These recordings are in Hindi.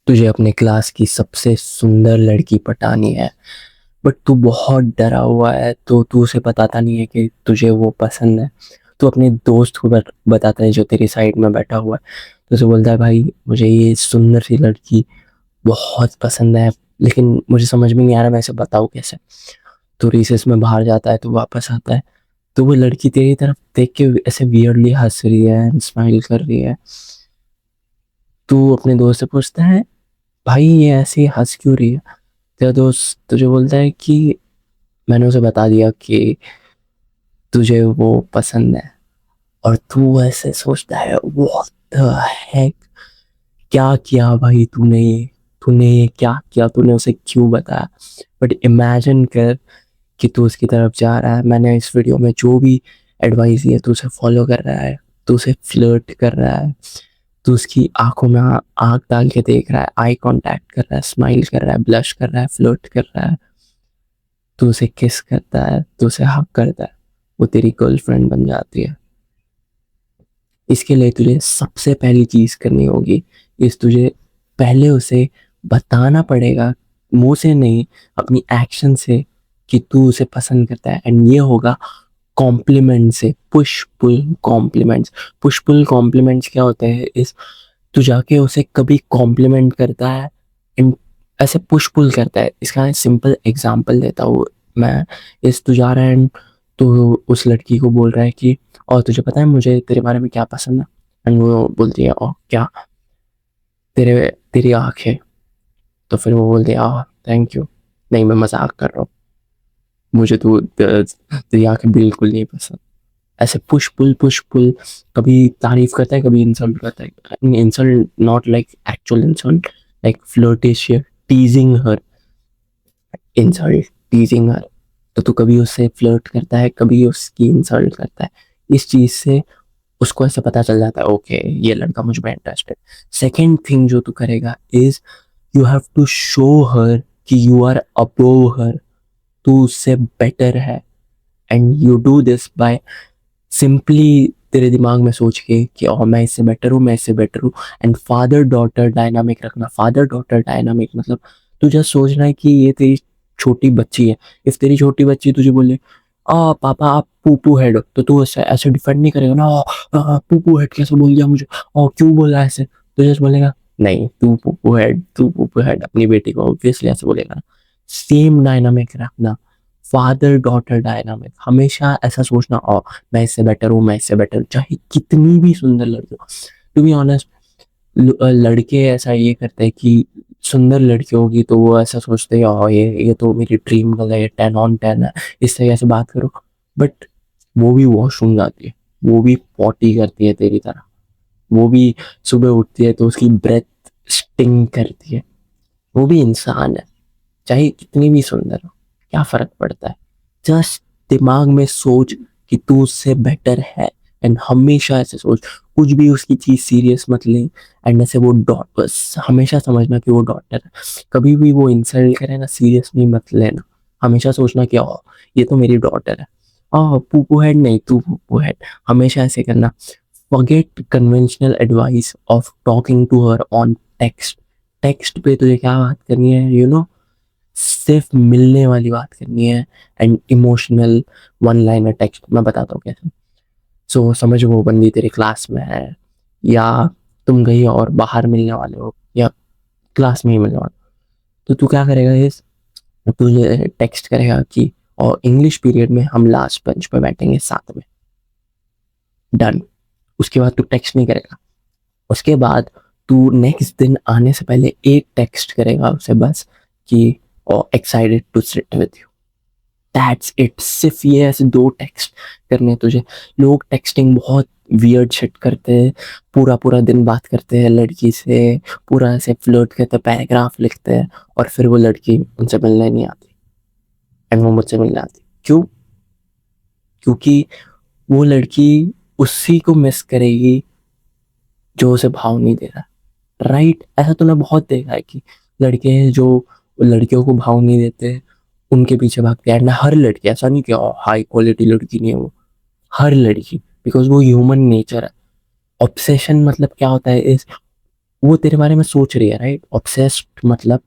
तुझे अपने क्लास की सबसे सुंदर लड़की पटानी है, बट तू बहुत डरा हुआ है, तो तू उसे बताता नहीं है कि तुझे वो पसंद है। तू अपने दोस्त को बताता है जो तेरी साइड में बैठा हुआ है। तो उसे बोलता है, भाई मुझे ये सुंदर सी लड़की बहुत पसंद है, लेकिन मुझे समझ में नहीं आ रहा मैं इसे बताऊँ कैसे। तो रिसेस में बाहर जाता है, तो वापस आता है, तो वो लड़की तेरी तरफ देख के ऐसे वियर्डली हंस रही है, स्माइल कर रही है। तू अपने दोस्त से पूछता है, भाई ये ऐसे हंस क्यों रही है? तेरा दोस्त तुझे बोलता है कि मैंने उसे बता दिया कि तुझे वो पसंद है। और तू ऐसे सोचता है, व्हाट द हेक, क्या किया भाई तूने ये, तूने ये क्या किया, तूने उसे क्यों बताया? बट इमेजिन कर कि तू उसकी तरफ जा रहा है। मैंने इस वीडियो में जो भी एडवाइस दी है, तू उसे फॉलो कर रहा है, तू उसे फ्लर्ट कर रहा है, तू उसकी आंखों में आंख डाल के देख रहा है, आई कांटेक्ट कर रहा है, स्माइल कर रहा है, ब्लश कर रहा है, फ्लर्ट कर रहा है, तू उसे किस करता है, तू उसे हक करता है, वो तेरी गर्लफ्रेंड बन जाती है। इसके लिए तुझे सबसे पहली चीज करनी होगी, इस तुझे पहले उसे बताना पड़ेगा, मुंह से नहीं, अपनी एक्शन से, कि तू उसे पसंद करता है। एंड ये होगा कॉम्प्लीमेंट से, push pull compliments. Push pull compliments क्या होते हैं? इस तू जाके उसे कभी कॉम्प्लीमेंट करता है एंड ऐसे पुश पुल करता है। इसका सिंपल एग्जांपल देता हूँ मैं। इस तू जा रहा है तो उस लड़की को बोल रहा है कि और तुझे पता है मुझे तेरे बारे में क्या पसंद है? एंड वो बोलती है, और क्या? तेरे तेरी आंखें। तो फिर वो बोलती है, थैंक यू, नहीं मैं मजाक कर रहा हूँ, मुझे तू तेरी आंखें बिल्कुल नहीं पसंद। ऐसे पुश पुल, कभी तारीफ करता है, कभी इंसल्ट करता है। Insult not like actual insult, like flirtatious, teasing her, insult, teasing her. तो तू कभी उससे फ्लर्ट करता है, कभी उसकी इंसल्ट करता है। इस चीज से उसको ऐसे पता चल जाता है, ओके ये लड़का मुझ में इंटरेस्टेड। सेकेंड थिंग जो तू करेगा is, you have to show her कि यू आर अबोव हर, तू उससे बेटर है। And you do this by simply तेरे दिमाग में सोच के कि मैं इससे बेटर हूँ, मैं इससे बेटर हूँ। एंड फादर डॉटर डायनामिक रखना। फादर डॉटर डायनामिक मतलब तू जस्ट सोचना है कि ये तेरी छोटी बच्ची है। इफ तेरी छोटी बच्ची तुझे बोले, पापा आप पूपू हेड हो, तो तू ऐसे ऐसे डिफेंड नहीं करेगा ना, पूपू हेड कैसे बोल दिया मुझे, और क्यों बोला ऐसे? तो जस्ट बोलेगा, नहीं तू पूपू हेड, तू पूपू हेड, अपनी बेटी को ऑब्वियसली ऐसे बोलेगा ना। सेम डायनामिक रखना, फादर डॉटर डायनामिक। हमेशा ऐसा सोचना, मैं इससे बेटर हूँ, मैं इससे बेटर हूँ, चाहे कितनी भी सुंदर लड़की हो। टू बी ऑनेस्ट, लड़के ऐसा ये करते हैं कि सुंदर लड़की होगी तो वो ऐसा सोचते हैं, ये तो मेरी ड्रीम गर्ल है, ये 10 on 10 है, इससे कैसे बात करो। बट वो भी वॉशरूम जाती है, वो भी पॉटी करती है तेरी तरह, वो भी सुबह उठती है तो उसकी ब्रेथ स्टिंग करती है, वो भी इंसान है, चाहे कितनी भी सुंदर हो, क्या फर्क पड़ता है? जस्ट दिमाग में सोच कि तू उससे बेटर है। एंड हमेशा ऐसे सोच, कुछ भी उसकी चीज सीरियस मत ले। एंड ऐसे वो डॉट, बस हमेशा समझना कि वो डॉटर है। कभी भी वो इंसल्ट करे ना, सीरियसली मत लेना। हमेशा सोचना कि ये तो मेरी डॉटर है, पूपू हेड नहीं, तू पूपू हेड। हमेशा ऐसे करना। Forget conventional advice of talking to her on text. Text पे तुझे क्या बात करनी है, सिर्फ मिलने वाली बात करनी है। And emotional one liner text मैं बताता हूँ कैसे। समझ, वो बंदी तेरे क्लास में है, या तुम कहीं और बाहर मिलने वाले हो, या क्लास में ही मिलने वाले हो। तो तू क्या करेगा, इस तुझे टेक्स्ट करेगा कि और इंग्लिश पीरियड में हम लास्ट बेंच पे बैठेंगे साथ में, डन। उसके बाद तू टेक्स्ट नहीं करेगा। उसके बाद तू नेक्स्ट दिन आने से पहले एक टेक्स्ट करेगा उसे बस, कि excited to sit with you, that's it. सिर्फ ये ऐसे दो टेक्स्ट करने हैं तुझे। लोग टेक्सटिंग बहुत वियर्ड शिट करते हैं, पूरा पूरा दिन बात करते हैं लड़की से, पूरा ऐसे फ्लर्ट करते हैं, पैराग्राफ लिखते हैं, और फिर वो लड़की उनसे मिलने नहीं आती एंड वो मुझसे मिलने आती। क्यों? क्योंकि वो लड़की उसी को मिस करेगी जो उसे भाव नहीं दे रहा, राइट? ऐसा तूने बहुत देखा है कि लड़के हैं जो लड़कियों को भाव नहीं देते, उनके पीछे भागते हैं। ना हर लड़की, ऐसा नहीं कि हाई क्वालिटी लड़की नहीं है वो, हर लड़की, बिकॉज वो ह्यूमन नेचर है। ऑब्सेशन मतलब क्या होता है, इस वो तेरे बारे में सोच रही है, राइट? ऑब्सेस्ड मतलब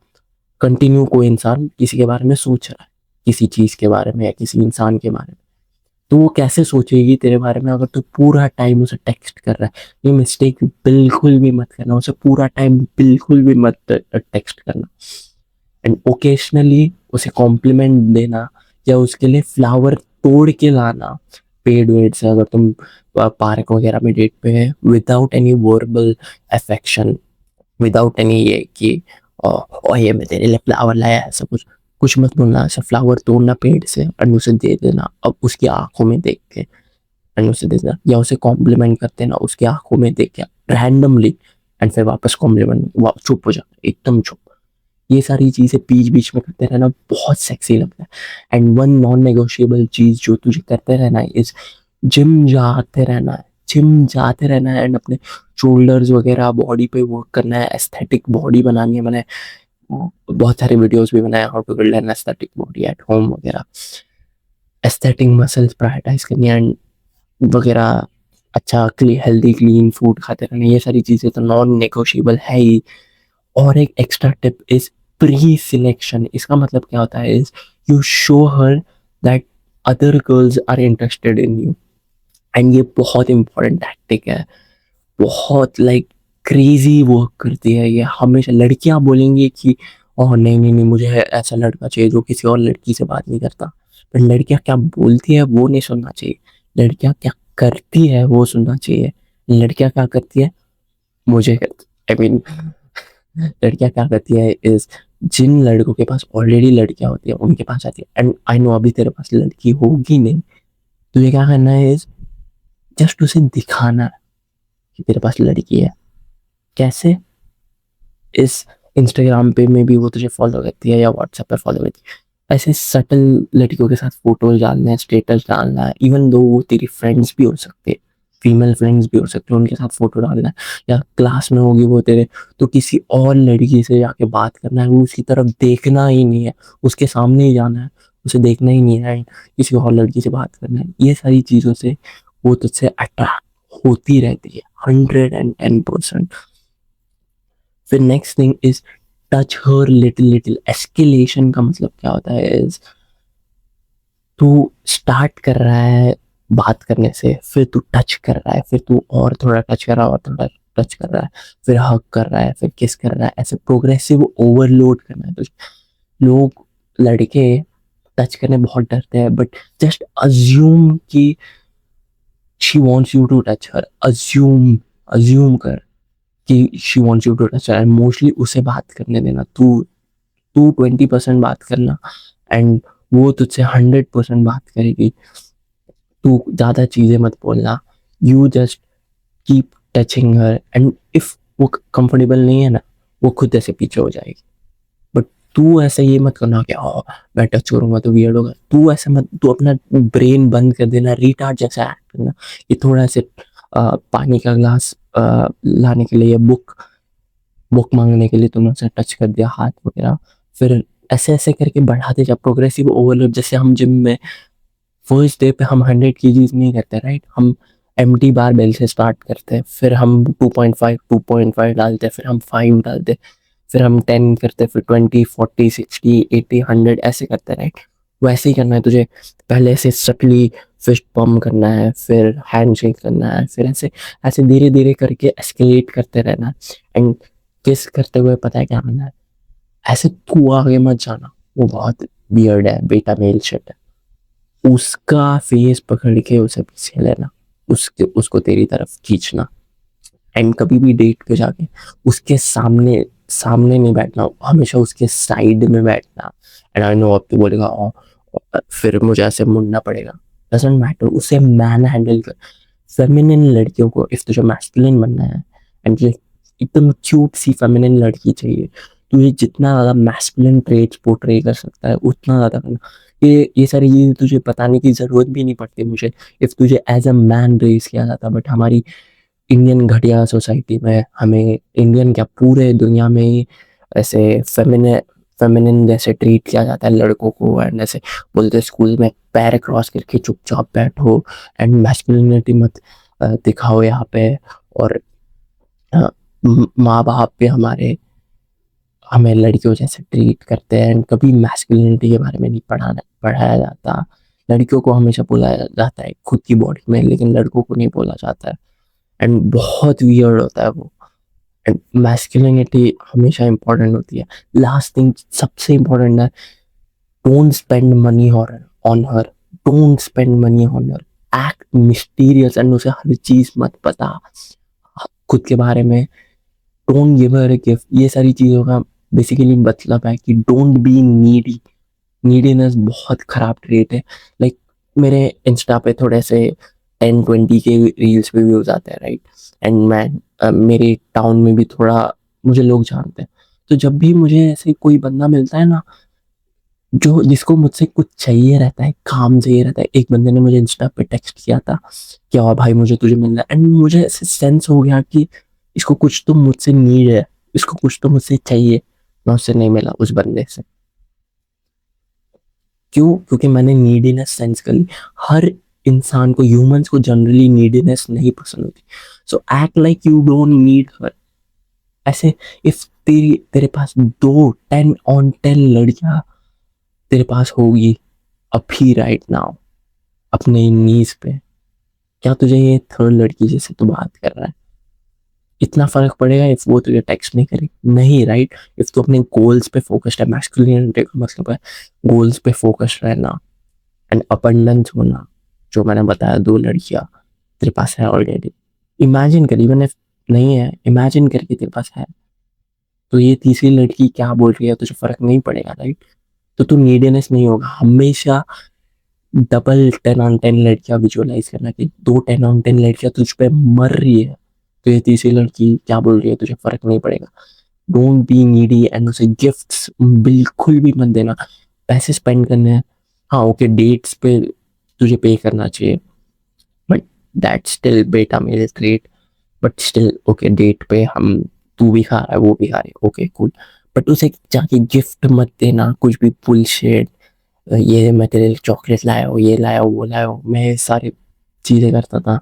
कंटिन्यू कोई इंसान किसी के बारे में सोच रहा है, किसी चीज के बारे में या किसी इंसान के बारे में, तो वो कैसे सोचेगी तेरे बारे में अगर तू पूरा टाइम उसे टेक्स्ट कर रहा है? ये मिस्टेक बिल्कुल भी मत करना, उसे पूरा टाइम बिल्कुल भी मत टेक्स्ट करना। एंड ओकेशनली उसे कॉम्प्लीमेंट देना या उसके लिए फ्लावर तोड़ के लाना पेड वेड से, अगर तुम पार्क वगैरह में डेट पे है, without any verbal affection, without any ये कि ये मैं तेरे लिए फ्लावर लाया है, ऐसा कुछ कुछ मत बोलना। ऐसा फ्लावर तोड़ना पेड़ से और उसे दे देना, अब उसकी आंखों में देख के एंड उसे दे देना, या उसे कॉम्प्लीमेंट कर देना उसकी आंखों में देख के रैंडमली, एंड फिर वापस कॉम्प्लीमेंट, चुप हो जाना एकदम चुप। ये सारी चीजें बीच बीच में करते रहना बहुत सेक्सी लगता है। एंड वन नॉन नेगोशिएबल चीज जो तुझे करते रहना है इज जिम जाते रहना है, जिम जाते रहना है, एंड अपने शोल्डर्स वगैरह बॉडी पे वर्क करना है, एस्थेटिक बॉडी बनानी है। मैंने बहुत सारे वीडियोस भी बनाए how to build an aesthetic body at home वगैरह, एस्थेटिक मसल्स प्रायोरिटाइज करनी है वगैरह, अच्छा हेल्दी क्लीन फूड खाते रहना, ये सारी चीजें तो नॉन नेगोशिएबल है ही। और एक extra tip is pre selection. इसका मतलब क्या होता है is you show her that other girls are interested in you, and ये बहुत इंपॉर्टेंट टैक्टिक है, बहुत लाइक क्रेजी वर्क करती है ये। हमेशा लड़कियां बोलेंगी कि ओह नहीं नहीं नहीं, मुझे ऐसा लड़का चाहिए जो किसी और लड़की से बात नहीं करता, पर लड़कियां क्या बोलती है वो नहीं सुनना चाहिए, लड़कियां क्या करती है वो सुनना चाहिए। लड़कियां क्या करती है, मुझे आई मीन लड़कियां क्या करती है इज जिन लड़कों के पास ऑलरेडी लड़कियां होती है उनके पास आती है, एंड आई नो अभी तेरे पास लड़की होगी नहीं, तुझे क्या करना है इज जस्ट उसे दिखाना है कि तेरे पास लड़की है। कैसे? इस इंस्टाग्राम पे में भी वो तुझे फॉलो करती है या व्हाट्सएप पे फॉलो करती है, ऐसे सटल लड़कियों के साथ फोटोज डालना है, स्टेटस डालना है, इवन दो वो तेरी फ्रेंड्स भी हो सकते हैं, फीमेल फ्रेंड्स भी हो सकते हैं, उनके साथ फोटो डालना है। या क्लास में होगी वो तेरे, तो किसी और लड़की से जाके बात करना है, वो उसकी तरफ देखना ही नहीं है, उसके सामने ही जाना है, उसे देखना ही नहीं है, किसी और लड़की से बात करना है। ये सारी चीजों से वो तुझसे अट्रैक्ट होती रहती है 110%। फिर next thing is touch her little little. Escalation का मतलब क्या होता है इज तू स्टार्ट कर रहा है बात करने से, फिर तू टच कर रहा है, फिर तू और थोड़ा टच कर रहा है और थोड़ा टच कर रहा है, फिर हग कर रहा है, फिर किस कर रहा है, ऐसे प्रोग्रेसिव ओवरलोड करना है तुझे। लोग लड़के टच करने बहुत डरते हैं, बट जस्ट अज्यूम कि she wants you to touch her, assume assume कर कि she wants you to touch her, mostly उसे बात करने देना। तू तू 20% बात करना एंड वो तुझसे 100% बात करेगी। तू ज्यादा चीजें मत बोलना, you just keep touching her, and if वो कंफर्टेबल नहीं है ना, वो खुद ऐसे पीछे हो जाएगी। बट तू ऐसा ये मत करना कि मैं टच करूंगा तो वियर्ड होगा, तू ऐसा मत, तू अपना ब्रेन बंद कर देना, रिटार्ड जैसा एक्ट करना कि थोड़ा से पानी का ग्लास लाने के लिए, बुक बुक मांगने के लिए तुमने उसे टच कर दिया हाथ वगैरह, फिर ऐसे ऐसे करके बढ़ाते जा, प्रोग्रेसिव ओवरलोड। जैसे हम जिम में फर्स्ट डे पे हम 100 kgs नहीं करते, राइट? हम एम्प्टी बार बेल से स्टार्ट करते हैं, फिर हम 2.5 डालते हैं, फिर हम 5 डालते हैं, फिर हम 10 करते, फिर 20 40 60 80 100 ऐसे करते हैं, राइट? वैसे ही करना है तुझे, पहले ऐसे सटली फिस्ट पम्प करना है, फिर हैंड शेक करना है, फिर ऐसे ऐसे धीरे धीरे करके एस्केलेट करते रहना है। एंड किस करते हुए पता है क्या करना है, ऐसे तू आगे मत जाना, वो बहुत बियर्ड है, बेटा मेल शिट है, उसका फेस पकड़ के उसे पीछे लेना, उसके उसको तेरी तरफ खींचना। एंड कभी भी डेट पे जाके उसके सामने सामने नहीं बैठना, हमेशा उसके साइड में बैठना। एंड आई नो अब तो बोलेगा फिर मुझे ऐसे मुड़ना पड़ेगा, डजंट मैटर, उसे मैन हैंडल कर। फेमिनिन लड़कियों को, इफ तुझे मैस्कुलिन बनना है एंड तुझे एकदम क्यूट सी फेमिनिन लड़की चाहिए, तुझे जितना ज्यादा मैस्कुलिन ट्रेट्स पोर्ट्रे कर सकता है उतना ज्यादा करना। ये सारी चीजें तुझे बताने की जरूरत भी नहीं पड़ती मुझे, इफ तुझे एज अ मैन रेस किया जाता। बट हमारी इंडियन घटिया सोसाइटी में, हमें इंडियन क्या पूरे दुनिया में ही ऐसे फेमिनिन जैसे ट्रीट किया जाता है लड़कों को, एंड ऐसे बोलते हैं स्कूल में पैर क्रॉस करके चुपचाप बैठो एंड मैस्कुलिनिटी मत दिखाओ यहाँ पे। और माँ बाप भी हमारे हमें लड़कियों जैसे ट्रीट करते हैं, कभी मैस्कुलिनिटी के बारे में नहीं पढ़ाया जाता। लड़कियों को हमेशा बोला जाता है खुद की बॉडी में, लेकिन लड़कों को नहीं बोला जाता है। एंड बहुत वियर्ड होता है वो। एंड मैस्कुलिनिटी हमेशा इंपॉर्टेंट होती है। लास्ट थिंग सबसे इंपॉर्टेंट है, don't spend money on her, don't spend money on her, act mysterious and उसे हर चीज मत पता खुद के बारे में। Don't give her a gift. ये सारी चीजों का बेसिकली मतलब है कि डोंट बी नीडी। नीडीनेस बहुत खराब ट्रेट है। लाइक मेरे इंस्टा पे थोड़े से 10-20 के रील्स पे व्यूज आते हैं, राइट। एंड मैं मेरे टाउन में भी थोड़ा मुझे लोग जानते हैं। तो जब भी मुझे ऐसे कोई बंदा मिलता है ना, जो जिसको मुझसे कुछ चाहिए रहता है, काम चाहिए रहता है। एक बंदे ने मुझे इंस्टा पे टेक्स्ट किया था, क्या हुआ भाई मुझे तुझे मिलना है। एंड मुझे ऐसे सेंस हो गया कि इसको कुछ तो मुझसे नीड है, इसको कुछ तो मुझसे चाहिए। मैं उससे नहीं मिला, उस बंदे से। क्यों? क्योंकि मैंने नीडीनेस सेंस कर ली। हर इंसान को, ह्यूमंस को जनरली नीडीनेस नहीं पसंद होती। So act like you don't need her. ऐसे इफ तेरे पास 10 on 10 लड़कियां तेरे पास होगी अभी राइट नाउ अपने नीज पे, क्या तुझे ये थर्ड लड़की जैसे तू बात कर रहा है, इतना फर्क पड़ेगा इफ वो तुझे टेक्स्ट नहीं करी? नहीं, राइट। इफ तू अपने गोल्स पे फोकस्ड है, मैस्कुलिनिटी का मतलब है गोल्स पे फोकस्ड रहना एंड अबंडेंस होना। जो मैंने बताया, 2 लड़कियां तेरे पास है ऑलरेडी। इमेजिन कर, इवन इफ नहीं है, इमेजिन करके तेरे पास है, तो ये तीसरी लड़की क्या बोल रही है तुझे फर्क नहीं पड़ेगा, राइट। तो तू नीडीनेस नहीं होगा हमेशा। डबल 10 on 10 लड़कियां विजुअलाइज करना कि 2 10 on 10 लड़कियां तुझ पे मर रही है, तो ये तीसरी लड़की क्या बोल रही है तुझे फर्क नहीं पड़ेगा। डोंट बी नीडी एंड उसे गिफ्ट्स बिल्कुल भी मत देना। पैसे स्पेंड करने हैं, हाँ ओके, डेट्स पे तुझे पे करना चाहिए, बट दैट स्टिल बेटा मेरे treat. But still okay, date पे हम, तू भी खा रहा है वो भी खा रही है, ओके कूल। बट उसे जाके गिफ्ट मत देना कुछ भी बुलशिट। ये मैं तेरे लिए चॉकलेट लाया हूँ, ये लाया हूँ, वो लाया हूँ, मैं ये सारी चीजें करता था।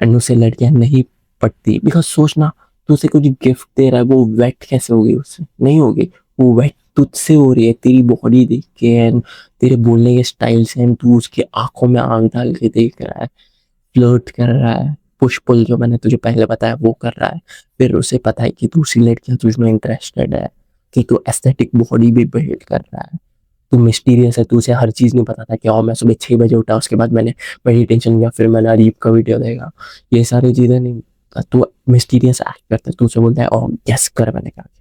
एंड उससे लड़कियां नहीं पटती, बिकॉज सोचना, तू उसे कुछ गिफ्ट दे रहा है, वो वेट कैसे होगी? उससे नहीं होगी। वो वेट तुझसे हो रही है, तेरी बॉडी देख के एंड तेरे बोलने के स्टाइल से। एंड तू उसकी आंखों में आंख डाल के देख रहा है, फ्लर्ट कर रहा है, पुश पुल जो मैंने तुझे पहले बताया वो कर रहा है। फिर उसे पता है कि दूसरी लड़कियां तुझमें इंटरेस्टेड है, कि तू एस्थेटिक बॉडी भी बिल्ड कर रहा है, तू मिस्टीरियस है, तू उसे हर चीज नहीं पता था कि मैं सुबह 6 बजे उठा, उसके बाद मैंने मेडिटेशन किया, फिर मैंने अरीब का वीडियो देखा। ये सारी चीजें नहीं, तू मिस्टीरियस एक्ट करता है। तू उसे बोलता है ओ गेस कर मैंने क्या किया।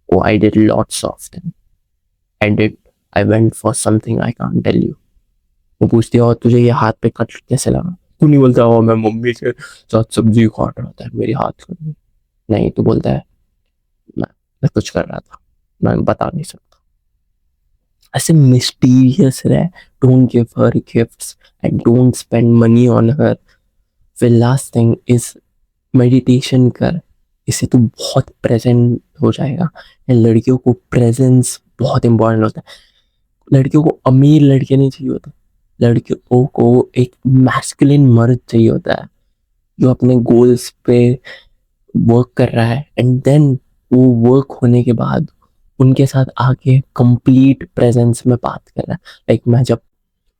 Oh I did lots of thing, I did, I went for something I can't tell you. वो पूछती है और तुझे ये हाथ पे कट कैसे लगा? तू नहीं बोलता ओ मैं मम्मी के साथ सब्जी काट रहा था मेरी हाथ को। नहीं, तू बोलता है मैं मैं कुछ कर रहा था, मैं बता नहीं सकता। ऐसे मिस्टीरियस रहे। Don't give her gifts and don't spend money on her. फिर लास्ट थिंग इज मेडिटेशन कर। इससे तू बहुत प्रेजेंट हो जाएगा। लड़कियों को प्रेजेंस बहुत इंपॉर्टेंट होता है। लड़कियों को अमीर लड़के नहीं चाहिए होते, लड़कियों को एक मैस्कुलिन मर्द चाहिए होता है, जो अपने गोल्स पे वर्क कर रहा है। एंड देन वो वर्क होने के बाद उनके साथ आके कंप्लीट प्रेजेंस में बात कर रहा है। लाइक मैं जब,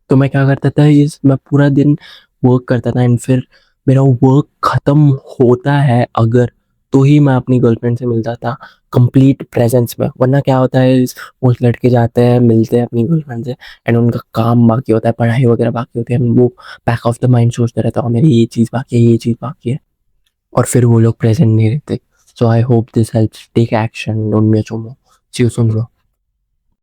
तो मैं क्या करता था, इस मैं पूरा दिन वर्क करता था एंड फिर मेरा वर्क खत्म होता है अगर, तो ही मैं अपनी गर्लफ्रेंड से मिलता था कंप्लीट प्रेजेंस में। वरना क्या होता है, वो लड़के जाते हैं मिलते हैं अपनी गर्लफ्रेंड से एंड उनका काम बाकी होता है, पढ़ाई वगैरह बाकी होती है, वो बैक ऑफ द माइंड सोचते रहते हैं मेरी ये चीज़ बाकी है, ये चीज़ बाकी है, और फिर वो लोग प्रेजेंट नहीं रहते। So I hope this helps, take action, don't be a चोमो। See you soon bro.